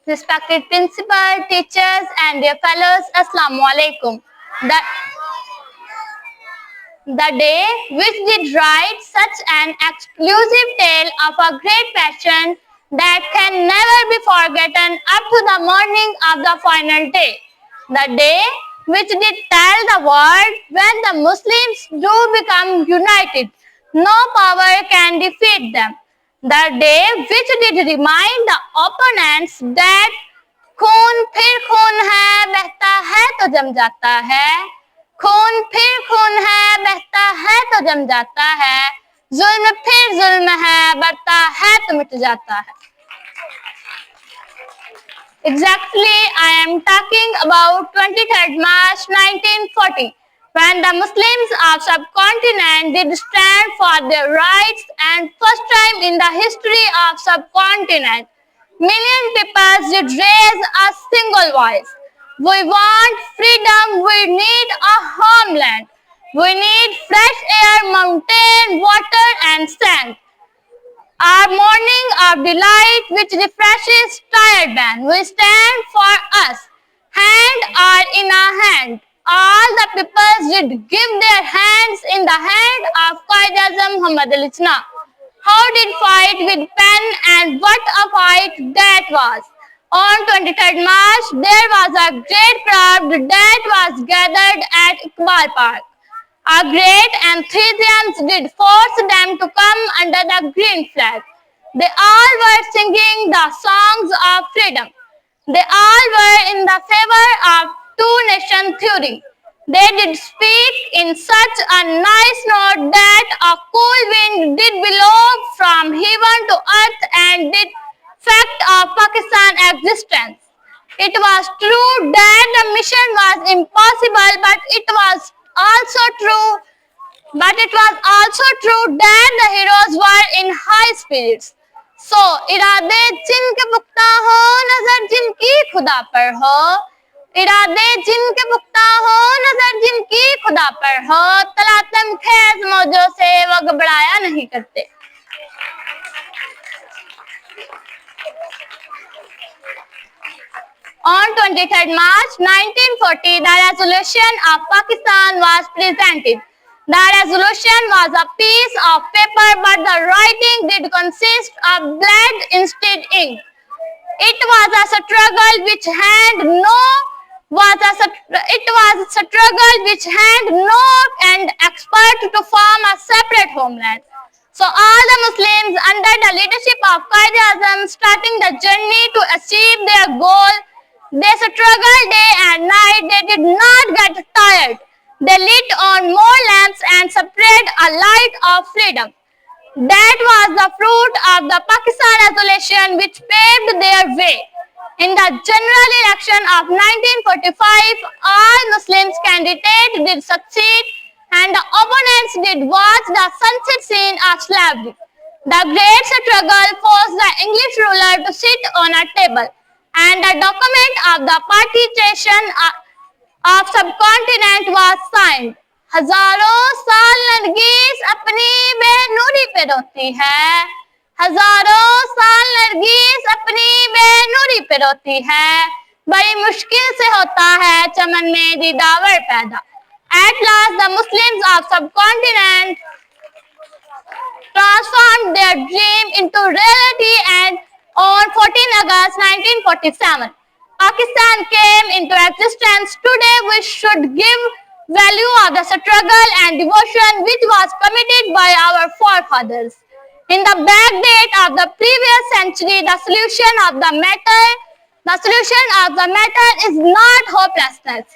Respected principal, teachers and dear fellows, Assalamu alaikum. The day which did write such an exclusive tale of a great passion that can never be forgotten up to the morning of the final day. The day which did tell the world when the Muslims do become united, no power can defeat them. The day which did remind the opponents that खून फिर खून है बहता है तो जम जाता है, खून फिर खून है बहता है तो जम जाता है, जुल्म फिर जुल्म है बढ़ता है तो मिट जाता है. Exactly, I am talking about 23rd March 1940, when the Muslims of subcontinent did stand for their rights, and first time in the history of subcontinent, million people did raise a single voice. We want freedom, we need a homeland. We need fresh air, mountain, water and sand. Our morning of delight which refreshes tired man. We stand for us. Hand are in our hand. All the people did give their hands in the hand of Quaid-e-Azam Muhammad Ali Jinnah. How did fight with pen and what a fight that was. On 23rd March, there was a great crowd that was gathered at Iqbal Park. A great enthusiasm did force them to come under the green flag. They all were singing the songs of freedom. They all were in the favor of two-nation theory. They did speak in such a nice note that a cool wind did blow from heaven to earth and did fact of Pakistan's existence. It was true that the mission was impossible, but it was also true that the heroes were in high spirits. So, इरादे जिनके पुख्ता हो, नजर जिनकी खुदा पर हो. इरादे जिनके पुख्ता हो, नजर जिनकी खुदा पर हो. तलातम खेज मौजों से वो घबराया नहीं करते. On 23rd March 1940, the resolution of Pakistan was presented. The resolution was a piece of paper, but the writing did consist of blood instead ink. It was a struggle which had no and expert to form a separate homeland. So all the Muslims under the leadership of Quaid-e-Azam starting the journey to achieve their goal. They struggled day and night. They did not get tired. They lit on more lamps and spread a light of freedom. That was the fruit of the Pakistan resolution which paved their way. In the general election of 1945, all Muslims candidates did succeed and the opponents did watch the sunset scene of slavery. The great struggle forced the English ruler to sit on a table, and the document of the partition of subcontinent was signed. हजारों साल नरगिस अपनी बेनूरी पे रोती है. हजारों साल नरगिस अपनी बेनूरी पे रोती है. बड़ी मुश्किल से होता है चमन में दीदावर पैदा. At last, the Muslims of subcontinent transformed their dream into reality, and on 14 August 1947, Pakistan came into existence. Today, we should give value of the struggle and devotion which was committed by our forefathers. In the backdate of the previous century, the solution of the matter is not hopelessness,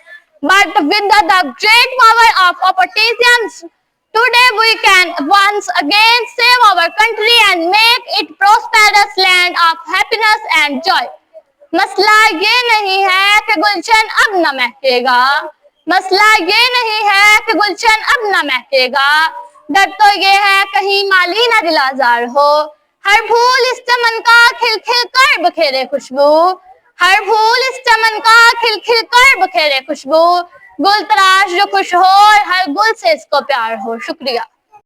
but with the great power of opportunism. Today we can once again save our country and make it prosperous land of happiness and joy. मसला ये नहीं है कि गुलशन अब न महकेगा. मसला ये नहीं है कि गुलशन अब न महकेगा. डर तो ये है कहीं माली न दिल आजार हो. हर फूल इस चमन का खिल खिल कर बखेरे खुशबू. हर फूल इस चमन का खिल खिल कर बखेरे खुशबू. गुल तराश जो खुश हो, हर गुल से इसको प्यार हो. शुक्रिया.